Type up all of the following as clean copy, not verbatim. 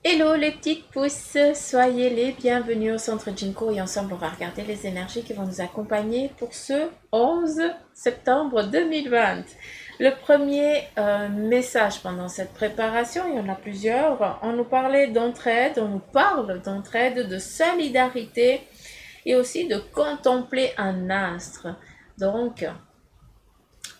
Hello les petites pousses, soyez les bienvenus au centre Jinko et ensemble on va regarder les énergies qui vont nous accompagner pour ce 11 septembre 2020. Le premier message pendant cette préparation, il y en a plusieurs, on nous parlait d'entraide, on nous parle d'entraide, de solidarité et aussi de contempler un astre. Donc,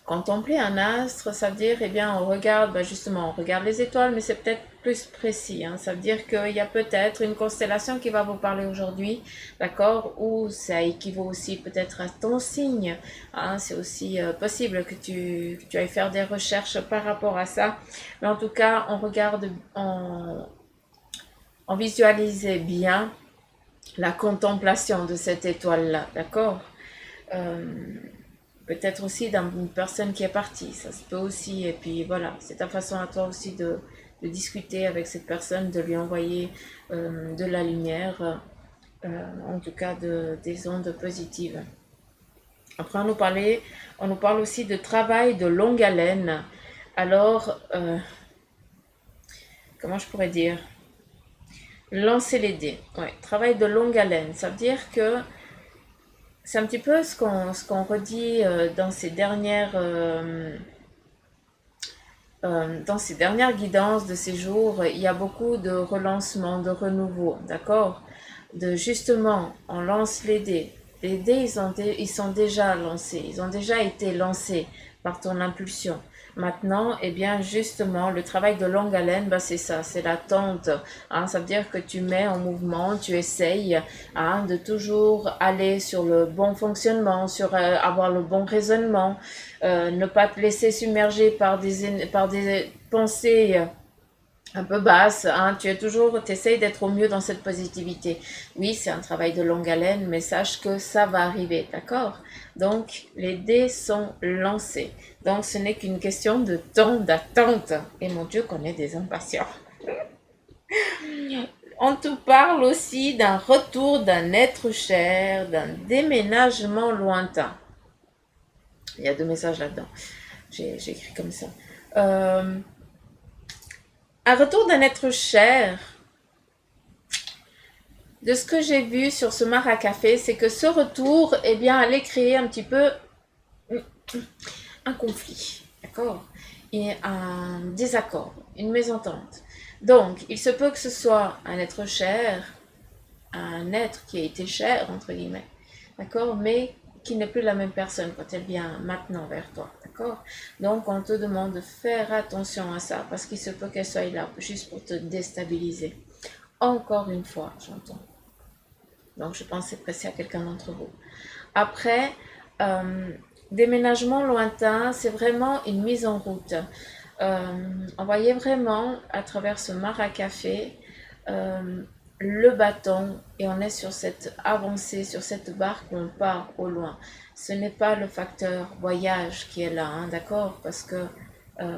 contempler un astre, ça veut dire, eh bien, on regarde, justement, on regarde les étoiles, mais c'est peut-être plus précis. Hein. Ça veut dire qu'il y a peut-être une constellation qui va vous parler aujourd'hui, d'accord? Ou ça équivaut aussi peut-être à ton signe. Hein. C'est aussi possible que tu ailles faire des recherches par rapport à ça. Mais en tout cas, on regarde, on visualise bien la contemplation de cette étoile-là, d'accord? Euh, Peut-être aussi d'une personne qui est partie, ça se peut aussi. Et puis voilà, c'est ta façon à toi aussi de discuter avec cette personne, de lui envoyer de la lumière, en tout cas des ondes positives. Après, on nous parle aussi de travail de longue haleine. Alors, comment je pourrais dire? Lancer les dés. Ouais, travail de longue haleine. Ça veut dire que c'est un petit peu ce qu'on redit dans ces dernières guidances de ces jours, il y a beaucoup de relancement, de renouveau, d'accord? De justement, on lance les dés. Les dés, ils sont déjà lancés, ils ont déjà été lancés par ton impulsion. Maintenant, eh bien, justement, le travail de longue haleine, c'est ça, c'est l'attente. Hein, ça veut dire que tu mets en mouvement, tu essayes de toujours aller sur le bon fonctionnement, sur avoir le bon raisonnement, ne pas te laisser submerger par des pensées un peu basses. Hein. Tu essayes d'être au mieux dans cette positivité. Oui, c'est un travail de longue haleine, mais sache que ça va arriver, d'accord? Donc, les dés sont lancés. Donc, ce n'est qu'une question de temps d'attente. Et mon Dieu, qu'on est des impatients. On te parle aussi d'un retour d'un être cher, d'un déménagement lointain. Il y a deux messages là-dedans. J'ai écrit comme ça. Euh, un retour d'un être cher. De ce que j'ai vu sur ce Maracafé, c'est que ce retour, eh bien, allait créer un petit peu un conflit, d'accord? Et un désaccord, une mésentente. Donc, il se peut que ce soit un être cher, un être qui a été cher, entre guillemets, d'accord? Mais qui n'est plus la même personne quand elle vient maintenant vers toi, d'accord? Donc, on te demande de faire attention à ça, parce qu'il se peut qu'elle soit là juste pour te déstabiliser. Encore une fois, j'entends. Donc, je pense que c'est précis à quelqu'un d'entre vous. Après, euh, déménagement lointain, c'est vraiment une mise en route. On voyait vraiment à travers ce Maracafé euh, le bâton et on est sur cette avancée, sur cette barque où on part au loin. Ce n'est pas le facteur voyage qui est là, hein, d'accord? Parce que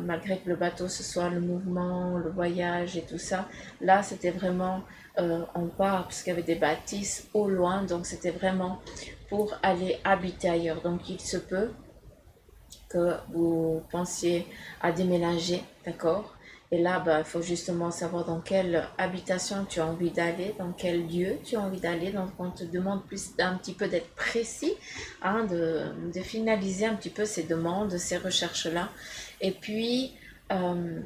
malgré que le bateau ce soit le mouvement, le voyage et tout ça, là c'était vraiment on part parce qu'il y avait des bâtisses au loin, donc c'était vraiment pour aller habiter ailleurs. Donc il se peut que vous pensiez à déménager, d'accord? Et là, il faut justement savoir dans quelle habitation tu as envie d'aller, dans quel lieu tu as envie d'aller. Donc, on te demande plus d'un petit peu d'être précis, hein, de finaliser un petit peu ces demandes, ces recherches-là. Et puis, on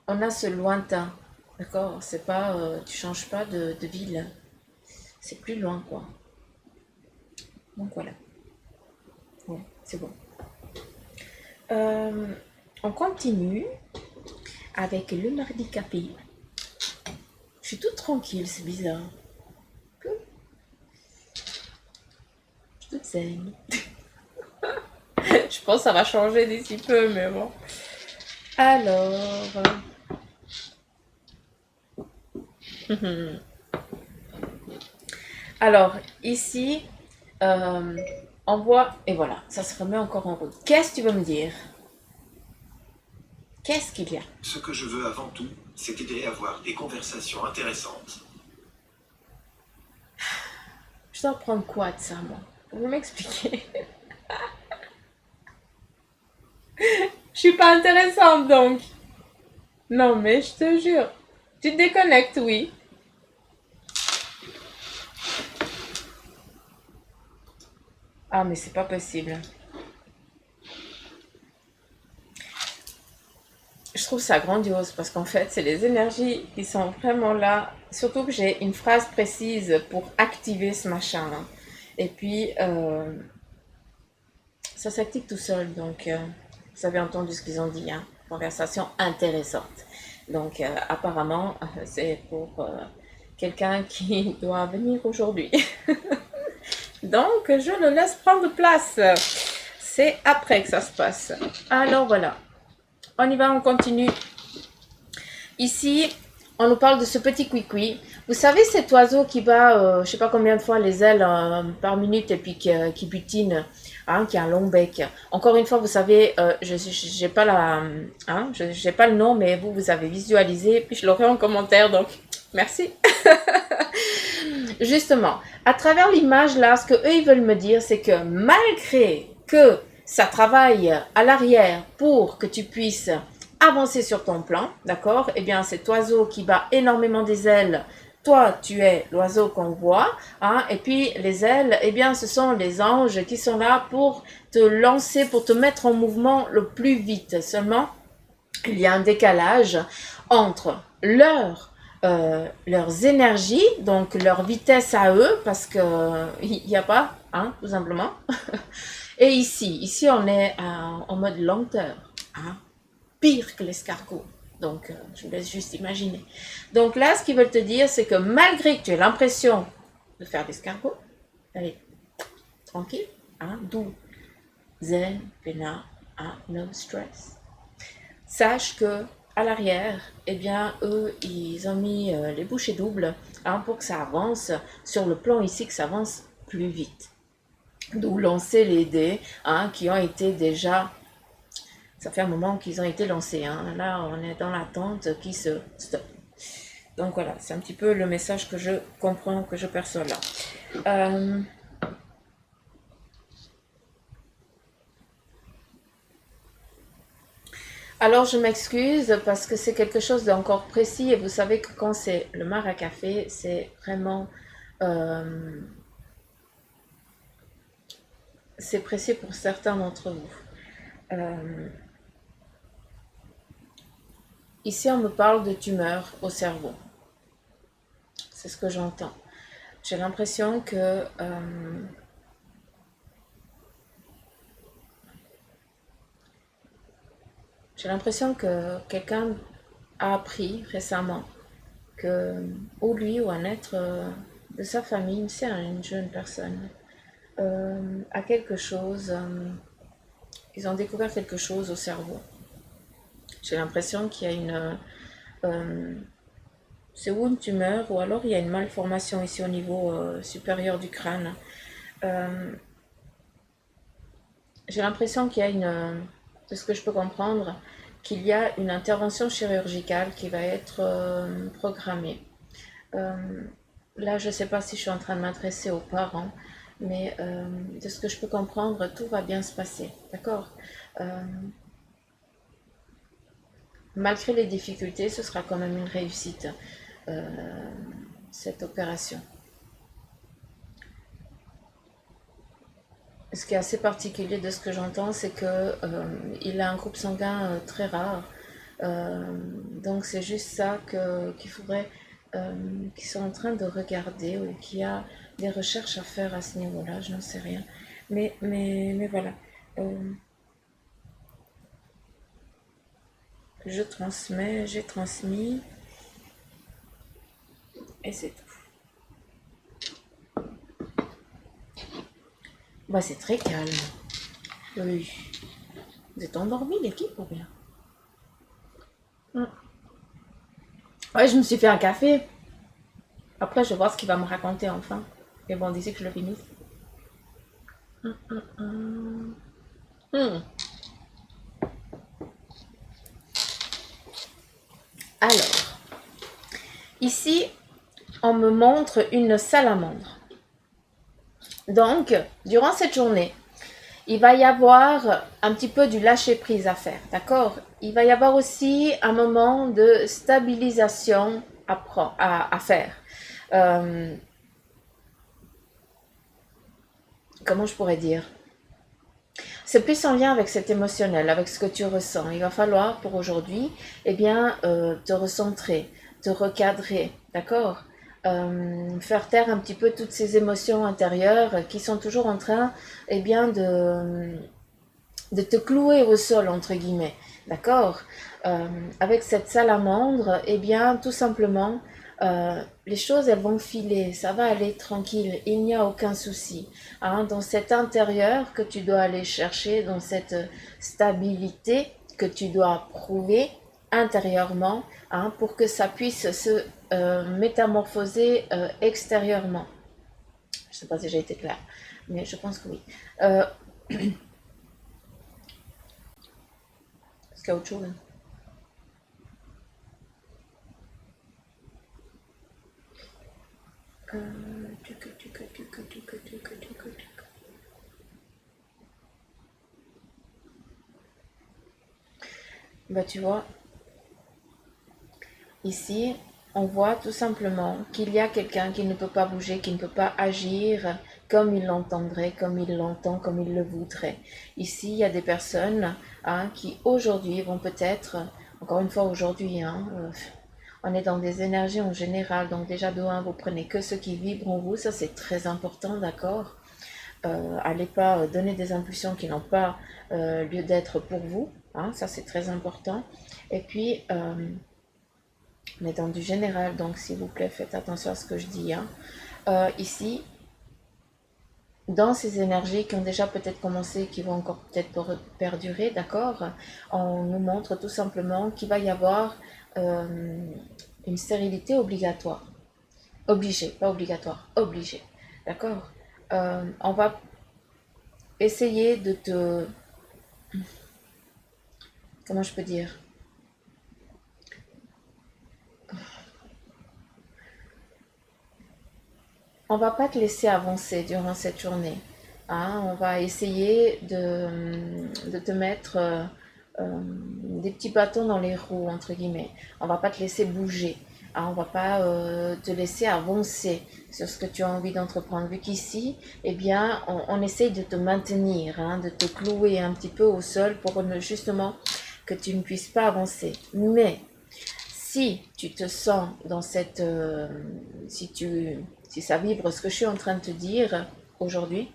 a ce lointain, d'accord? C'est pas, tu changes pas de ville, c'est plus loin, quoi. Donc voilà, ouais, c'est bon. Euh, on continue avec le mardi capé. Je suis toute tranquille, c'est bizarre. Je suis toute zen. Je pense que ça va changer d'ici peu, mais bon. Alors, alors ici, euh, on voit, et voilà, ça se remet encore en route. Qu'est-ce que tu veux me dire? Qu'est-ce qu'il y a? Ce que je veux avant tout, c'est aider à avoir des conversations intéressantes. Je dois prendre quoi de ça, moi? Vous m'expliquer? Je suis pas intéressante donc. Non, mais je te jure. Tu te déconnectes, oui. Ah, mais c'est pas possible. Je trouve ça grandiose parce qu'en fait, c'est les énergies qui sont vraiment là. Surtout que j'ai une phrase précise pour activer ce machin, hein. Et puis, ça s'active tout seul. Donc, vous avez entendu ce qu'ils ont dit, hein. Conversation intéressante. Donc, apparemment, c'est pour quelqu'un qui doit venir aujourd'hui. Donc, je le laisse prendre place. C'est après que ça se passe. Alors, voilà. On y va, on continue. Ici, on nous parle de ce petit cuicui. Vous savez cet oiseau qui bat, je ne sais pas combien de fois les ailes par minute et puis qui butine, hein, qui a un long bec. Encore une fois, vous savez, je n'ai pas j'ai pas le nom, mais vous avez visualisé, puis je l'aurai en commentaire, donc merci. Justement, à travers l'image là, ce que eux ils veulent me dire, c'est que malgré que ça travaille à l'arrière pour que tu puisses avancer sur ton plan, d'accord? Eh bien, cet oiseau qui bat énormément des ailes, toi, tu es l'oiseau qu'on voit, hein? Et puis les ailes, eh bien, ce sont les anges qui sont là pour te lancer, pour te mettre en mouvement le plus vite. Seulement, il y a un décalage entre leurs énergies, donc leur vitesse à eux, parce que il n'y a pas, hein, tout simplement. Et ici on est en mode lenteur, hein, pire que l'escargot. Donc, je vous laisse juste imaginer. Donc là, ce qu'ils veulent te dire, c'est que malgré que tu aies l'impression de faire l'escargot, allez, tranquille, hein, doux, zen, peinard, hein, no stress. Sache que à l'arrière, eh bien, eux, ils ont mis les bouchées doubles, hein, pour que ça avance sur le plan ici, que ça avance plus vite. D'où lancer les dés, hein, qui ont été déjà, ça fait un moment qu'ils ont été lancés, hein. Là, on est dans l'attente qui se stoppe. Donc voilà, c'est un petit peu le message que je comprends, que je perçois là. Alors je m'excuse parce que c'est quelque chose d'encore précis et vous savez que quand c'est le mar à café, c'est vraiment c'est précis pour certains d'entre vous. Ici on me parle de tumeur au cerveau. C'est ce que j'entends. J'ai l'impression que quelqu'un a appris récemment que, ou lui ou un être de sa famille, c'est une jeune personne, a quelque chose, ils ont découvert quelque chose au cerveau. J'ai l'impression qu'il y a c'est ou une tumeur ou alors il y a une malformation ici au niveau supérieur du crâne. J'ai l'impression qu'il y a de ce que je peux comprendre, qu'il y a une intervention chirurgicale qui va être programmée. Là, je ne sais pas si je suis en train de m'adresser aux parents, mais de ce que je peux comprendre, tout va bien se passer, d'accord? Malgré les difficultés, ce sera quand même une réussite, cette opération. Ce qui est assez particulier de ce que j'entends, c'est que il a un groupe sanguin très rare. Donc c'est juste ça qu'il faudrait, qu'ils sont en train de regarder ou qu'il y a des recherches à faire à ce niveau-là, je n'en sais rien. Mais voilà. Je transmets, j'ai transmis, et c'est tout. Bah c'est très calme. Oui. Vous êtes endormi l'équipe ou bien? Ouais, je me suis fait un café. Après, je vais voir ce qu'il va me raconter enfin. Mais bon, d'ici que je le finisse. Hmm. Alors, ici, on me montre une salamandre. Donc, durant cette journée, il va y avoir un petit peu du lâcher-prise à faire, d'accord? Il va y avoir aussi un moment de stabilisation à faire. Euh, comment je pourrais dire? C'est plus en lien avec cet émotionnel, avec ce que tu ressens. Il va falloir pour aujourd'hui, eh bien, te recentrer, te recadrer, d'accord? Faire taire un petit peu toutes ces émotions intérieures qui sont toujours en train, eh bien, de te clouer au sol, entre guillemets, d'accord? Avec cette salamandre, eh bien, tout simplement, les choses, elles vont filer, ça va aller tranquille, il n'y a aucun souci. Hein, dans cet intérieur que tu dois aller chercher, dans cette stabilité que tu dois prouver intérieurement, hein, pour que ça puisse se métamorphoser extérieurement. Je ne sais pas si j'ai été claire, mais je pense que oui. Est-ce qu'il y a autre chose? Bah, tu vois, ici, on voit tout simplement qu'il y a quelqu'un qui ne peut pas bouger, qui ne peut pas agir comme il l'entendrait, comme il l'entend, comme il le voudrait. Ici, il y a des personnes hein, qui aujourd'hui vont peut-être, encore une fois aujourd'hui, hein, on est dans des énergies en général, donc déjà de 1, vous prenez que ce qui vibre en vous, ça c'est très important, d'accord? Allez pas donner des impulsions qui n'ont pas lieu d'être pour vous, hein, ça c'est très important. Et puis, on est dans du général, donc s'il vous plaît, faites attention à ce que je dis. Hein. Ici, dans ces énergies qui ont déjà peut-être commencé, qui vont encore peut-être perdurer, d'accord, on nous montre tout simplement qu'il va y avoir une stérilité obligatoire. Obligée, pas obligatoire, obligée. D'accord. On va essayer de te... Comment je peux dire? On va pas te laisser avancer durant cette journée. Hein. On va essayer de te mettre des petits bâtons dans les roues, entre guillemets. On va pas te laisser bouger. Hein. On va pas te laisser avancer sur ce que tu as envie d'entreprendre. Vu qu'ici, eh bien, on essaye de te maintenir, hein, de te clouer un petit peu au sol pour justement que tu ne puisses pas avancer. Mais si tu te sens dans cette... si ça vibre ce que je suis en train de te dire aujourd'hui,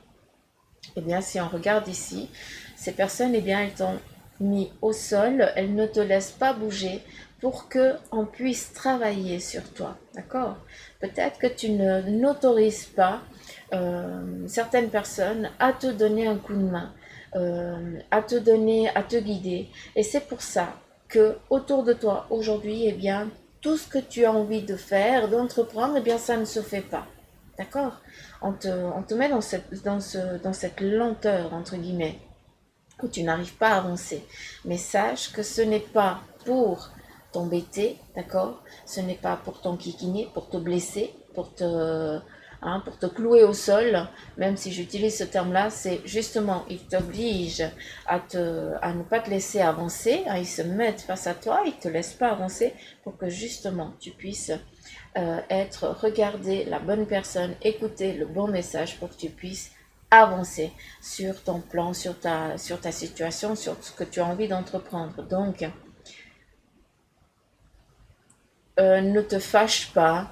eh bien, si on regarde ici, ces personnes, eh bien, elles t'ont mis au sol, elles ne te laissent pas bouger pour qu'on puisse travailler sur toi, d'accord? Peut-être que tu n'autorises pas certaines personnes à te donner un coup de main, à te donner, à te guider. Et c'est pour ça que autour de toi aujourd'hui, eh bien, tout ce que tu as envie de faire, d'entreprendre, eh bien, ça ne se fait pas. D'accord? On te met dans cette lenteur, entre guillemets, où tu n'arrives pas à avancer. Mais sache que ce n'est pas pour t'embêter, d'accord? Ce n'est pas pour t'enquiquiner, pour te blesser, pour te clouer au sol, même si j'utilise ce terme-là, c'est justement, il t'oblige à ne pas te laisser avancer, hein, ils se mettent face à toi, ils ne te laissent pas avancer pour que justement tu puisses être, regarder la bonne personne, écouter le bon message pour que tu puisses avancer sur ton plan, sur ta situation, sur ce que tu as envie d'entreprendre. Donc, ne te fâche pas,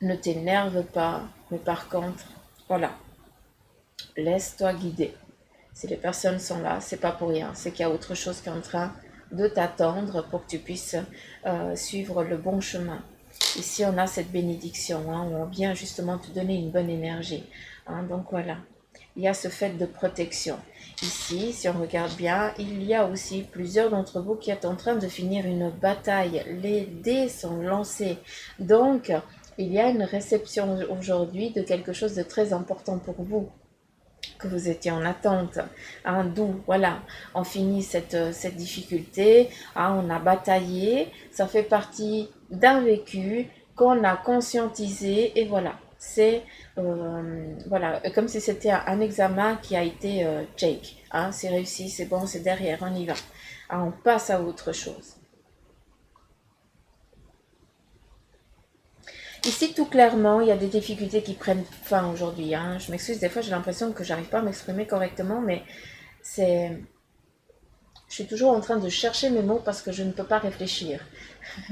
ne t'énerve pas, mais par contre, voilà, laisse-toi guider. Si les personnes sont là, c'est pas pour rien, c'est qu'il y a autre chose qui est en train de t'attendre pour que tu puisses suivre le bon chemin. Ici, on a cette bénédiction, hein, où on vient justement te donner une bonne énergie. Hein, donc voilà, il y a ce fait de protection. Ici, si on regarde bien, il y a aussi plusieurs d'entre vous qui êtes en train de finir une bataille. Les dés sont lancés. Donc, il y a une réception aujourd'hui de quelque chose de très important pour vous, que vous étiez en attente, hein, d'où, voilà, on finit cette difficulté, hein, on a bataillé, ça fait partie d'un vécu qu'on a conscientisé, et voilà, c'est voilà, comme si c'était un examen qui a été check. Hein, c'est réussi, c'est bon, c'est derrière, on y va. Ah, on passe à autre chose. Ici, tout clairement, il y a des difficultés qui prennent fin aujourd'hui. Hein. Je m'excuse, des fois, j'ai l'impression que j'arrive pas à m'exprimer correctement, mais c'est... Je suis toujours en train de chercher mes mots parce que je ne peux pas réfléchir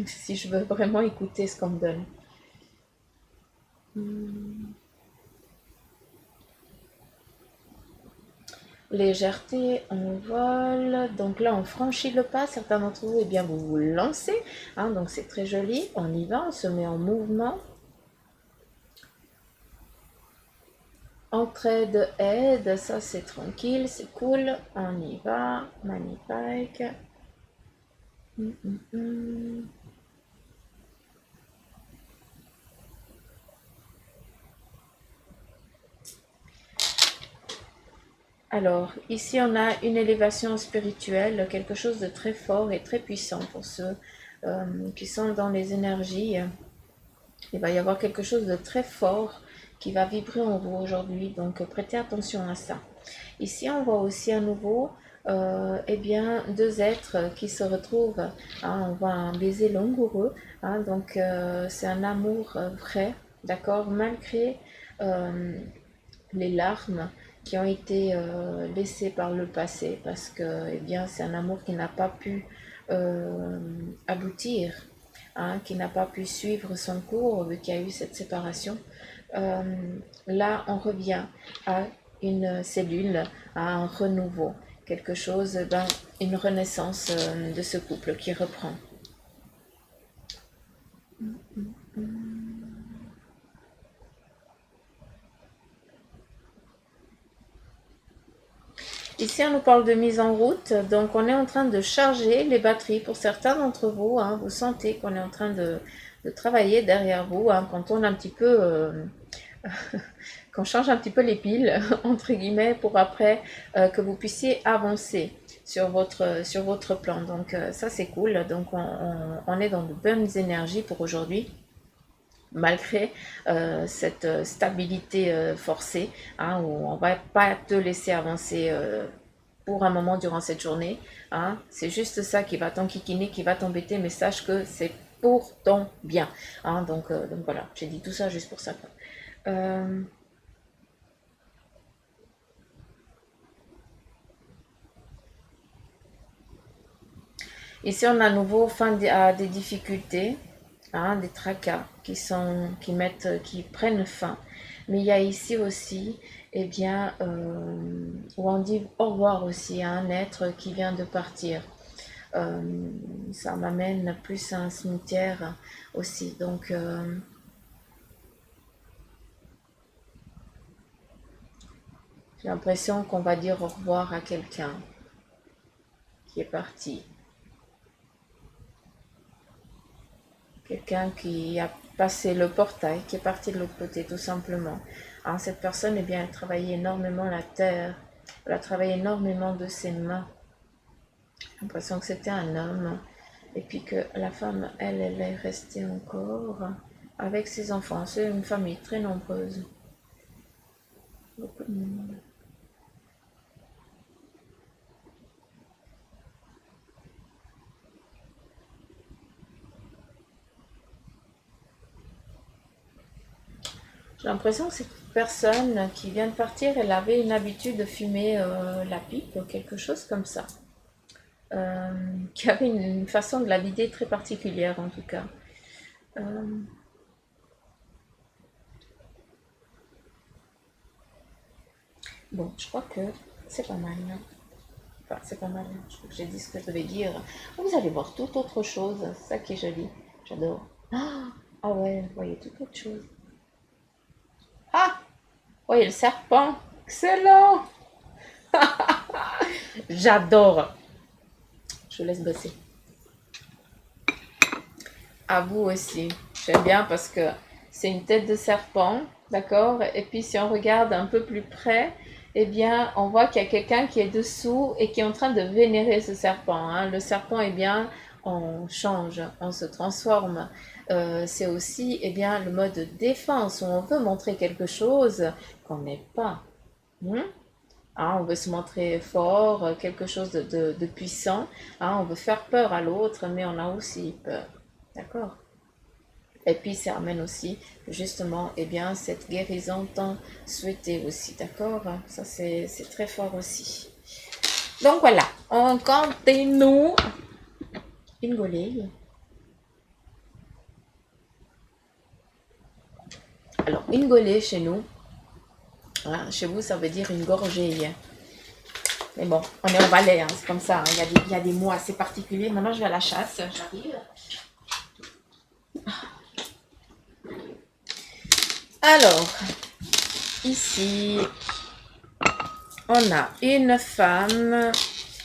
si je veux vraiment écouter ce qu'on me donne. Légèreté en vol. Donc là, on franchit le pas. Certains d'entre vous, eh bien, vous vous lancez. Hein, donc c'est très joli. On y va, on se met en mouvement. Entraide, aide, ça c'est tranquille, c'est cool. On y va. Magnifique. Hum, hum, hum. Alors, ici, on a une élévation spirituelle, quelque chose de très fort et très puissant pour ceux qui sont dans les énergies. Il va y avoir quelque chose de très fort qui va vibrer en vous aujourd'hui, donc prêtez attention à ça. Ici, on voit aussi à nouveau eh bien, deux êtres qui se retrouvent. Hein, on voit un baiser langoureux, hein, donc c'est un amour vrai, d'accord, malgré les larmes qui ont été laissées par le passé, parce que eh bien, c'est un amour qui n'a pas pu aboutir, hein, qui n'a pas pu suivre son cours vu qu'il y a eu cette séparation. Euh, Là, on revient à une cellule, à un renouveau, quelque chose, ben, une renaissance de ce couple qui reprend. Ici, on nous parle de mise en route, donc on est en train de charger les batteries. Pour certains d'entre vous, hein, vous sentez qu'on est en train de travailler derrière vous, hein, quand on a un petit peu... qu'on change un petit peu les piles, entre guillemets, pour après que vous puissiez avancer sur votre plan. Donc ça, c'est cool. Donc on est dans de bonnes énergies pour aujourd'hui, malgré cette stabilité forcée, hein, où on ne va pas te laisser avancer pour un moment durant cette journée. Hein. C'est juste ça qui va t'enquiquiner, qui va t'embêter, mais sache que c'est pour ton bien. Hein. Donc voilà, j'ai dit tout ça juste pour ça. Ici, on a à nouveau à des difficultés, hein, des tracas qui prennent fin. Mais il y a ici aussi, eh bien, où on dit au revoir aussi à un être qui vient de partir. Ça m'amène plus à un cimetière aussi. Donc, j'ai l'impression qu'on va dire au revoir à quelqu'un qui est parti. Quelqu'un qui a passé le portail, qui est parti de l'autre côté, tout simplement. Alors, cette personne, eh bien, elle travaillait énormément la terre, elle a travaillé énormément de ses mains. J'ai l'impression que c'était un homme, et puis que la femme, elle est restée encore avec ses enfants. C'est une famille très nombreuse. Beaucoup de monde. J'ai l'impression que cette personne qui vient de partir, elle avait une habitude de fumer la pipe ou quelque chose comme ça. Qui avait une façon de la vider très particulière en tout cas. Euh, bon, je crois que c'est pas mal. Enfin, c'est pas mal. Je crois que j'ai dit ce que je devais dire. Vous allez voir toute autre chose. C'est ça qui est joli. J'adore. Ah ouais, vous voyez toute autre chose. Ah, vous voyez le serpent. Excellent. J'adore. Je vous laisse bosser. À vous aussi. J'aime bien parce que c'est une tête de serpent, d'accord? Et puis si on regarde un peu plus près, eh bien, on voit qu'il y a quelqu'un qui est dessous et qui est en train de vénérer ce serpent. Hein. Le serpent, eh bien, on change, on se transforme. C'est aussi eh bien, le mode de défense où on veut montrer quelque chose qu'on n'est pas. Hmm. Hein, on veut se montrer fort, quelque chose de puissant. Hein, on veut faire peur à l'autre, mais on a aussi peur. D'accord? Et puis ça amène aussi justement eh bien, cette guérison tant souhaitée aussi. D'accord? Ça c'est très fort aussi. Donc voilà, on continue. Une golée. Alors, une golée chez nous, hein, chez vous ça veut dire une gorgée. Mais bon, on est au Valais, hein, c'est comme ça. Hein. Il y a des mots assez particuliers. Maintenant, je vais à la chasse. J'arrive. Alors, ici, on a une femme.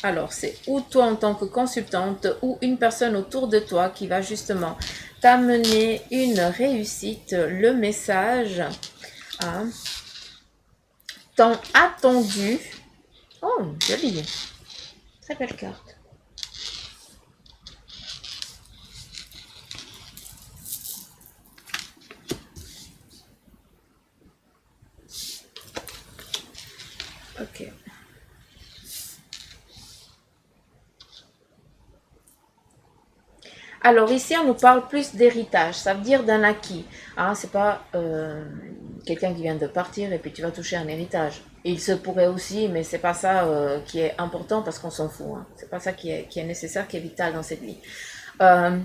Alors, c'est ou toi en tant que consultante ou une personne autour de toi qui va justement t'amener une réussite, le message hein, tant attendu. Oh, joli. Très belle carte. Ok. Alors ici, on nous parle plus d'héritage, ça veut dire d'un acquis. Hein, c'est pas quelqu'un qui vient de partir et puis tu vas toucher un héritage. Il se pourrait aussi, mais c'est pas ça qui est important parce qu'on s'en fout. Hein. C'est pas ça qui est nécessaire, qui est vital dans cette vie. Euh,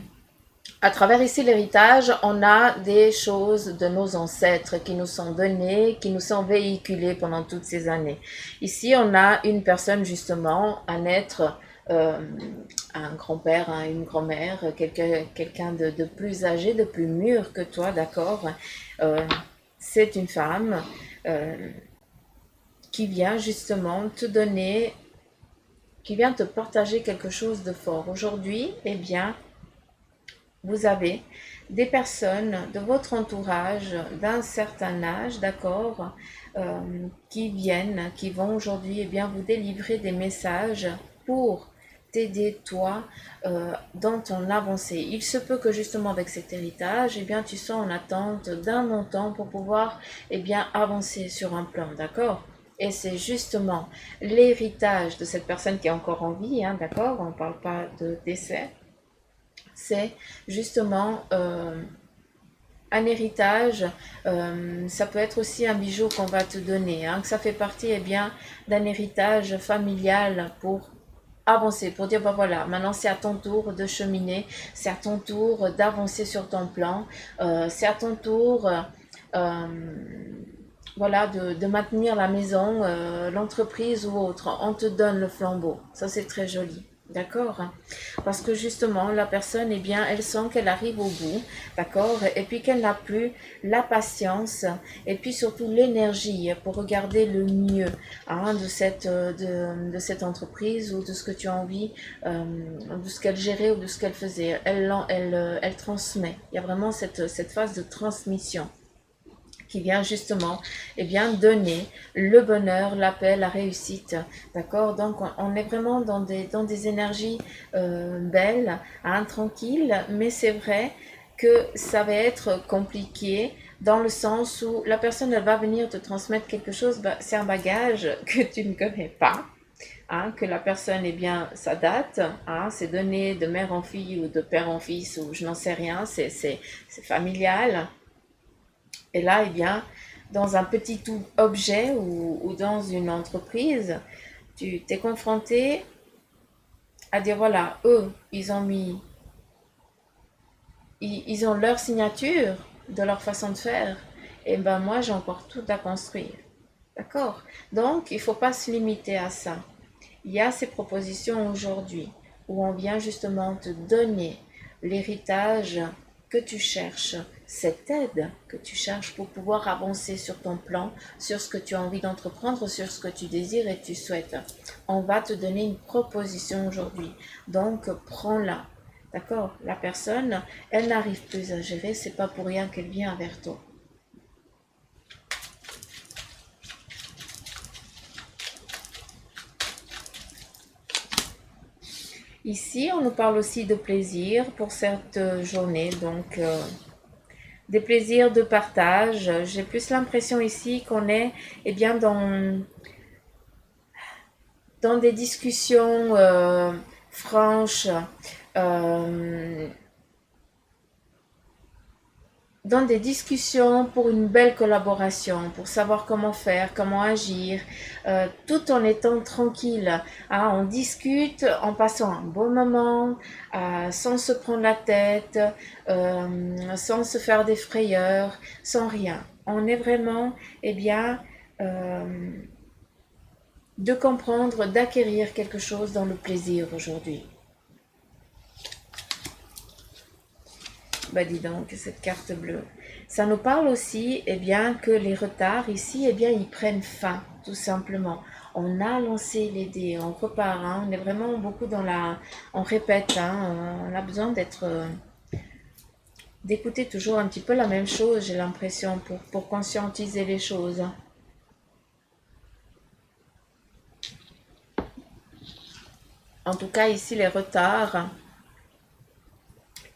à travers ici l'héritage, on a des choses de nos ancêtres qui nous sont données, qui nous sont véhiculées pendant toutes ces années. Ici, on a une personne justement, un être, euh, un grand-père, hein, une grand-mère, quelqu'un de plus âgé, de plus mûr que toi, d'accord. Euh, c'est une femme qui vient justement te donner, qui vient te partager quelque chose de fort. Aujourd'hui, eh bien, vous avez des personnes de votre entourage d'un certain âge, d'accord, qui viennent, qui vont aujourd'hui eh bien, vous délivrer des messages pour t'aider toi dans ton avancée. Il se peut que justement avec cet héritage, eh bien, tu sois en attente d'un montant pour pouvoir eh bien, avancer sur un plan, d'accord. Et c'est justement l'héritage de cette personne qui est encore en vie, hein, d'accord, on ne parle pas de décès, c'est justement un héritage, ça peut être aussi un bijou qu'on va te donner, hein, que ça fait partie eh bien, d'un héritage familial pour avancer, pour dire, bah voilà, maintenant c'est à ton tour de cheminer, c'est à ton tour d'avancer sur ton plan, c'est à ton tour voilà, de maintenir la maison, l'entreprise ou autre. On te donne le flambeau. Ça, c'est très joli. D'accord? Parce que justement, la personne, eh bien, elle sent qu'elle arrive au bout, d'accord? Et puis qu'elle n'a plus la patience et puis surtout l'énergie pour regarder le mieux hein, de cette entreprise ou de ce que tu as envie, de ce qu'elle gérait ou de ce qu'elle faisait. Elle transmet. Il y a vraiment cette phase de transmission qui vient justement eh bien, donner le bonheur, la paix, la réussite. D'accord. Donc, on est vraiment dans des énergies belles, hein, tranquilles, mais c'est vrai que ça va être compliqué dans le sens où la personne elle va venir te transmettre quelque chose, bah, c'est un bagage que tu ne connais pas. Hein, que la personne, eh bien, ça date, hein, c'est donné de mère en fille ou de père en fils ou je n'en sais rien, c'est familial. Et là, eh bien, dans un petit objet ou dans une entreprise, tu t'es confronté à dire, voilà, eux, ils ont leur signature de leur façon de faire. Et ben moi, j'ai encore tout à construire. D'accord? Donc, il ne faut pas se limiter à ça. Il y a ces propositions aujourd'hui où on vient justement te donner l'héritage que tu cherches, cette aide que tu cherches pour pouvoir avancer sur ton plan, sur ce que tu as envie d'entreprendre, sur ce que tu désires et tu souhaites. On va te donner une proposition aujourd'hui. Donc, prends-la. D'accord? La personne, elle n'arrive plus à gérer, c'est pas pour rien qu'elle vient vers toi. Ici, on nous parle aussi de plaisir pour cette journée, donc des plaisirs de partage. J'ai plus l'impression ici qu'on est eh bien, dans des discussions franches, euh, dans des discussions pour une belle collaboration, pour savoir comment faire, comment agir, tout en étant tranquille. Hein, on discute en passant un bon moment, sans se prendre la tête, sans se faire des frayeurs, sans rien. On est vraiment, eh bien, de comprendre, d'acquérir quelque chose dans le plaisir aujourd'hui. Bah dis donc, cette carte bleue. Ça nous parle aussi, eh bien, que les retards ici, eh bien, ils prennent fin, tout simplement. On a lancé les dés, on repart, hein, on est vraiment beaucoup dans la... On répète, hein, on a besoin d'être... d'écouter toujours un petit peu la même chose, j'ai l'impression, pour conscientiser les choses. En tout cas, ici, les retards,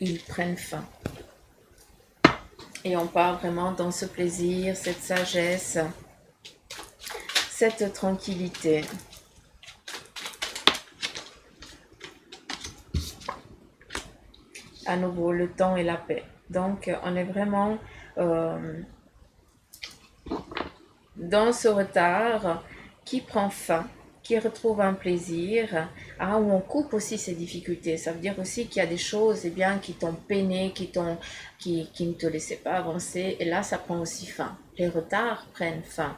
ils prennent fin. Et on part vraiment dans ce plaisir, cette sagesse, cette tranquillité. À nouveau, le temps et la paix. Donc, on est vraiment dans ce retard qui prend fin, qui retrouve un plaisir, où on coupe aussi ses difficultés. Ça veut dire aussi qu'il y a des choses bien, qui t'ont peiné, qui ne te laissaient pas avancer. Et là, ça prend aussi fin. Les retards prennent fin.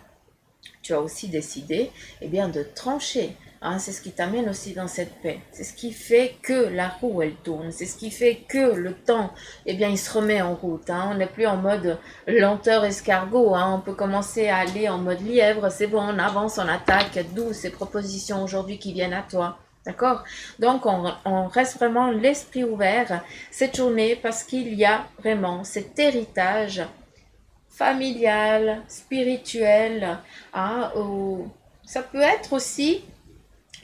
Tu as aussi décidé bien, de trancher. C'est ce qui t'amène aussi dans cette paix. C'est ce qui fait que la roue, elle tourne. C'est ce qui fait que le temps, bien, il se remet en route. On n'est plus en mode lenteur escargot. On peut commencer à aller en mode lièvre. C'est bon, on avance, on attaque. D'où ces propositions aujourd'hui qui viennent à toi. D'accord? Donc, on reste vraiment l'esprit ouvert cette journée parce qu'il y a vraiment cet héritage familial, spirituel, ou ça peut être aussi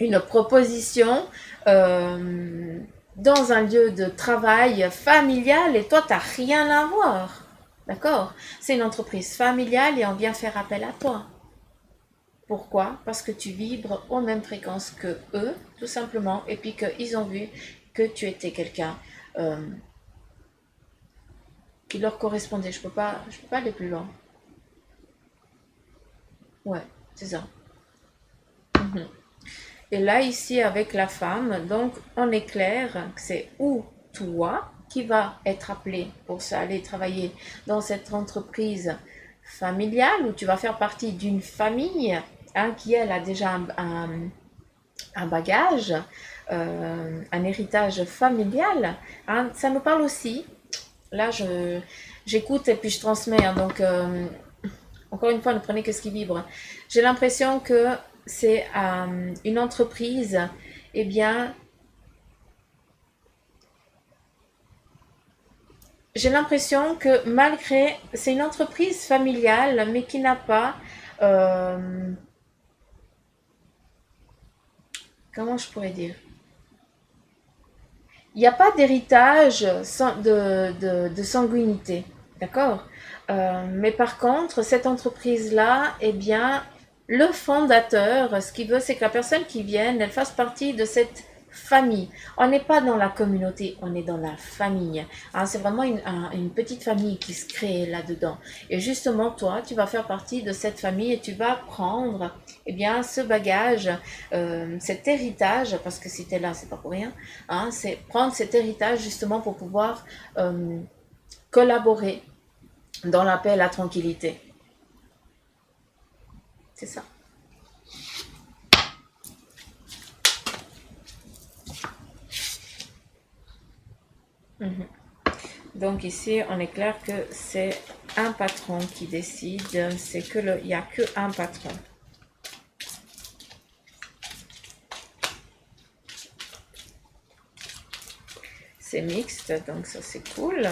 une proposition dans un lieu de travail familial et toi, tu n'as rien à voir. D'accord? C'est une entreprise familiale et on vient faire appel à toi. Pourquoi? Parce que tu vibres aux mêmes fréquences que eux, tout simplement, et puis qu'ils ont vu que tu étais quelqu'un qui leur correspondait. Je peux pas aller plus loin. Ouais, c'est ça. Mhm. Et là, ici, avec la femme, donc, on est clair que c'est ou toi qui va être appelé pour aller travailler dans cette entreprise familiale où tu vas faire partie d'une famille qui, elle, a déjà un bagage, un héritage familial. Ça nous parle aussi. Là, j'écoute et puis je transmets. Donc, encore une fois, ne prenez que ce qui vibre. J'ai l'impression que c'est une entreprise, eh bien, j'ai l'impression que malgré, c'est une entreprise familiale, mais qui n'a pas, comment je pourrais dire, il n'y a pas d'héritage de sanguinité, d'accord? Mais par contre, cette entreprise-là, eh bien, le fondateur, ce qu'il veut, c'est que la personne qui vienne, elle fasse partie de cette famille. On n'est pas dans la communauté, on est dans la famille. C'est vraiment une petite famille qui se crée là-dedans. Et justement, toi, tu vas faire partie de cette famille et tu vas prendre, eh bien, ce bagage, cet héritage, parce que si tu es là, c'est pas pour rien, c'est prendre cet héritage justement pour pouvoir collaborer dans la paix et la tranquillité. C'est ça. Mhm. Donc ici, on est clair que c'est un patron qui décide. C'est que il n'y a que un patron. C'est mixte, donc ça c'est cool.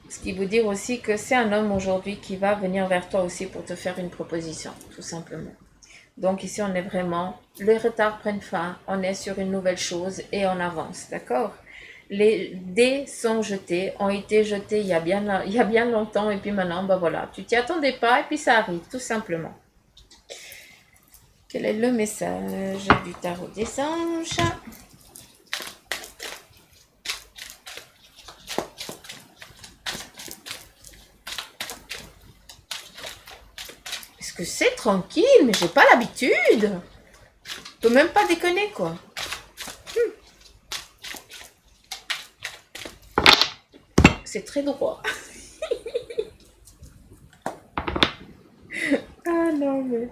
Ce qui veut dire aussi que c'est un homme aujourd'hui qui va venir vers toi aussi pour te faire une proposition, tout simplement. Donc ici, on est vraiment, les retards prennent fin, on est sur une nouvelle chose et on avance, d'accord? Les dés sont jetés, ont été jetés il y a bien longtemps et puis maintenant, ben voilà, tu t'y attendais pas et puis ça arrive, tout simplement. Quel est le message du tarot des anges? Est-ce que c'est tranquille? Mais j'ai pas l'habitude. Je peux même pas déconner, quoi. C'est très droit. Ah non, mais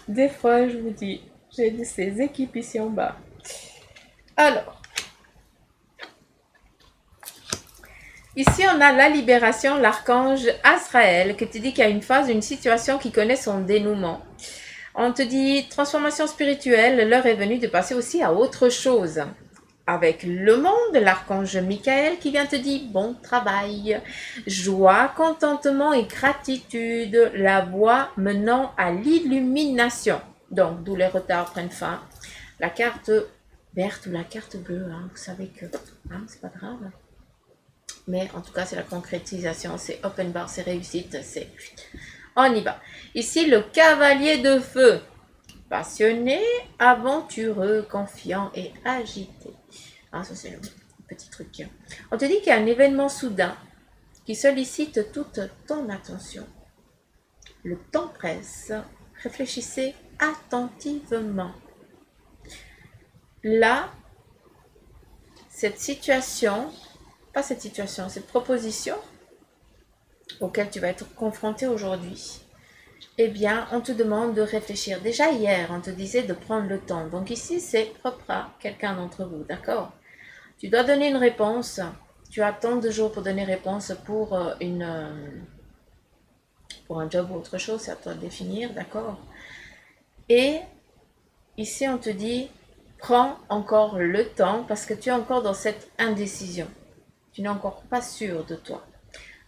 des fois, je vous dis, j'ai de ces équipes ici en bas. Alors, ici, on a la libération, l'archange Azraël, qui te dit qu'il y a une phase, une situation qui connaît son dénouement. On te dit transformation spirituelle, l'heure est venue de passer aussi à autre chose. Avec le monde, l'archange Michael qui vient te dire bon travail, joie, contentement et gratitude, la voie menant à l'illumination. Donc, d'où les retards prennent fin. La carte verte ou la carte bleue, hein, vous savez que c'est pas grave. Mais en tout cas, c'est la concrétisation, c'est open bar, c'est réussite, c'est... On y va. Ici, le cavalier de feu. Passionné, aventureux, confiant et agité. Ah, ça c'est le petit truc. On te dit qu'il y a un événement soudain qui sollicite toute ton attention. Le temps presse. Réfléchissez attentivement. Là, cette situation, pas cette situation, cette proposition auquel tu vas être confronté aujourd'hui, eh bien, on te demande de réfléchir. Déjà hier, on te disait de prendre le temps. Donc ici, c'est propre à quelqu'un d'entre vous, d'accord? Tu dois donner une réponse. Tu as tant de jours pour donner réponse pour un job ou autre chose, c'est à toi de définir, d'accord? Et ici, on te dit, prends encore le temps parce que tu es encore dans cette indécision. Tu n'es encore pas sûr de toi.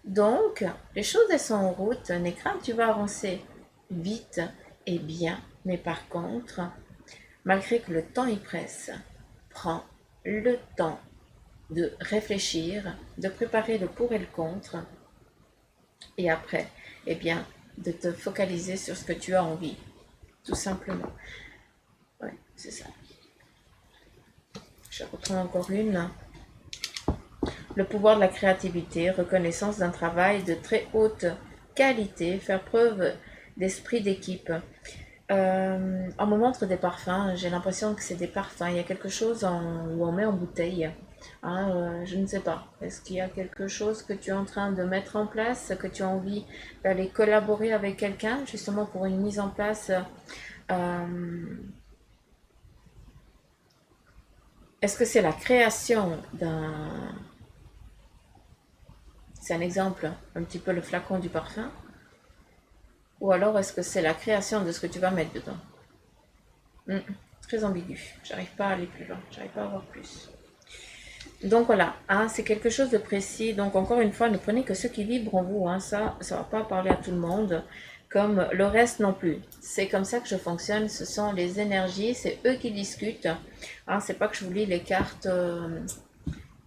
Donc, les choses, elles sont en route. N'aie crainte, tu vas avancer vite et bien. Mais par contre, malgré que le temps y presse, prends le temps de réfléchir, de préparer le pour et le contre. Et après, eh bien, de te focaliser sur ce que tu as envie. Tout simplement. Ouais, c'est ça. Je reprends encore une. Le pouvoir de la créativité, reconnaissance d'un travail de très haute qualité, faire preuve d'esprit d'équipe. On me montre des parfums, j'ai l'impression que c'est des parfums. Il y a quelque chose où on met en bouteille. Je ne sais pas. Est-ce qu'il y a quelque chose que tu es en train de mettre en place, que tu as envie d'aller collaborer avec quelqu'un, justement pour une mise en place est-ce que c'est la création d'un... C'est un exemple, un petit peu le flacon du parfum. Ou alors est-ce que c'est la création de ce que tu vas mettre dedans? Très ambigu. J'arrive pas à aller plus loin. J'arrive pas à voir plus. Donc voilà, c'est quelque chose de précis. Donc encore une fois, ne prenez que ce qui vibre en vous. Ça ne va pas parler à tout le monde. Comme le reste non plus. C'est comme ça que je fonctionne. Ce sont les énergies. C'est eux qui discutent. C'est pas que je vous lis les cartes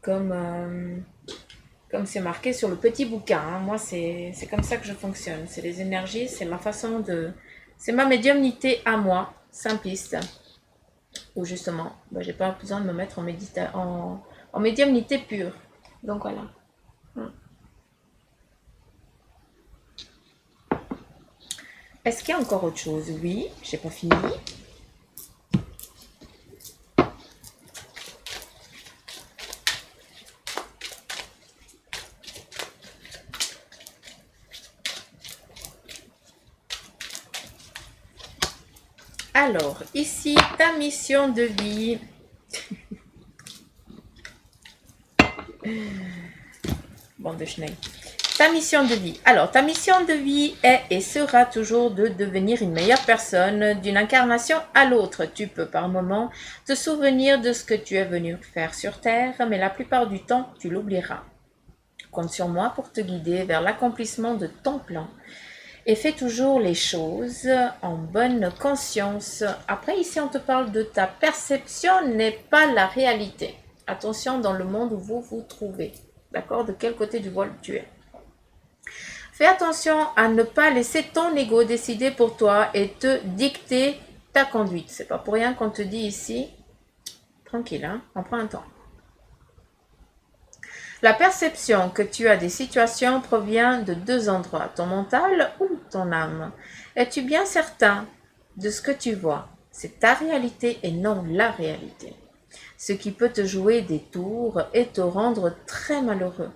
comme c'est marqué sur le petit bouquin. Moi, c'est comme ça que je fonctionne. C'est les énergies. C'est ma façon de... C'est ma médiumnité à moi. Simpliste. Où justement, j'ai pas besoin de me mettre en médiumnité pure. Donc voilà. Est-ce qu'il y a encore autre chose? Oui, j'ai pas fini. Alors, ici, ta mission de vie. Bande de chenilles. Ta mission de vie. Alors, ta mission de vie est et sera toujours de devenir une meilleure personne d'une incarnation à l'autre. Tu peux par moment te souvenir de ce que tu es venu faire sur Terre, mais la plupart du temps, tu l'oublieras. Compte sur moi pour te guider vers l'accomplissement de ton plan. Et fais toujours les choses en bonne conscience. Après, ici, on te parle de ta perception n'est pas la réalité. Attention dans le monde où vous vous trouvez. D'accord? De quel côté du voile tu es. Fais attention à ne pas laisser ton ego décider pour toi et te dicter ta conduite. C'est pas pour rien qu'on te dit ici, tranquille, hein, on prend un temps. La perception que tu as des situations provient de deux endroits, ton mental ou ton âme. Es-tu bien certain de ce que tu vois? C'est ta réalité et non la réalité. Ce qui peut te jouer des tours et te rendre très malheureux.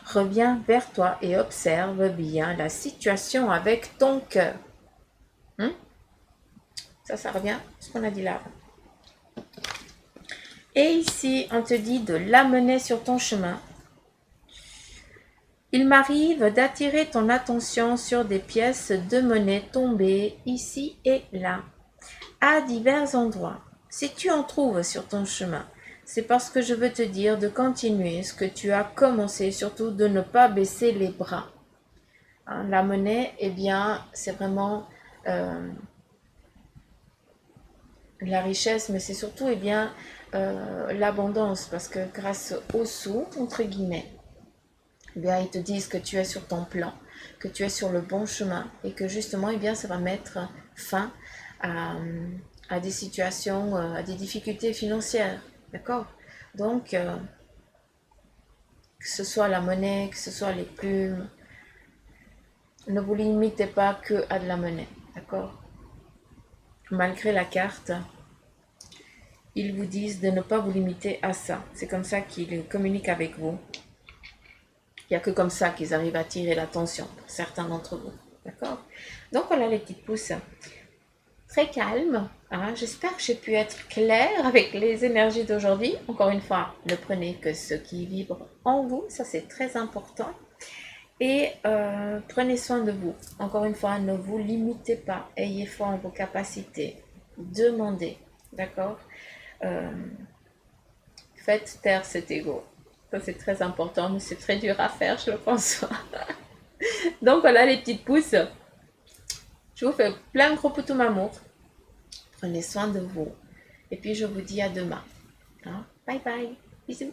Reviens vers toi et observe bien la situation avec ton cœur. Ça revient à ce qu'on a dit là. Et ici, on te dit de l'amener sur ton chemin. Il m'arrive d'attirer ton attention sur des pièces de monnaie tombées ici et là, à divers endroits. Si tu en trouves sur ton chemin, c'est parce que je veux te dire de continuer ce que tu as commencé, surtout de ne pas baisser les bras. Hein, la monnaie, eh bien, c'est vraiment la richesse, mais c'est surtout eh bien, l'abondance, parce que grâce aux sous, entre guillemets, eh bien, ils te disent que tu es sur ton plan, que tu es sur le bon chemin et que justement, eh bien, ça va mettre fin à des situations, à des difficultés financières. D'accord? Donc, que ce soit la monnaie, que ce soit les plumes, ne vous limitez pas que à de la monnaie. D'accord? Malgré la carte, ils vous disent de ne pas vous limiter à ça. C'est comme ça qu'ils communiquent avec vous. Il n'y a que comme ça qu'ils arrivent à attirer l'attention pour certains d'entre vous. D'accord? Donc voilà les petites pousses. Très calme. Hein? J'espère que j'ai pu être claire avec les énergies d'aujourd'hui. Encore une fois, ne prenez que ce qui vibre en vous. Ça, c'est très important. Et prenez soin de vous. Encore une fois, ne vous limitez pas. Ayez foi en vos capacités. Demandez. D'accord? Faites taire cet ego. Ça, c'est très important, mais c'est très dur à faire, je le pense. Donc, voilà les petites pousses. Je vous fais plein de gros poutous amour. Prenez soin de vous. Et puis, je vous dis à demain. Hein? Bye bye. Bisous.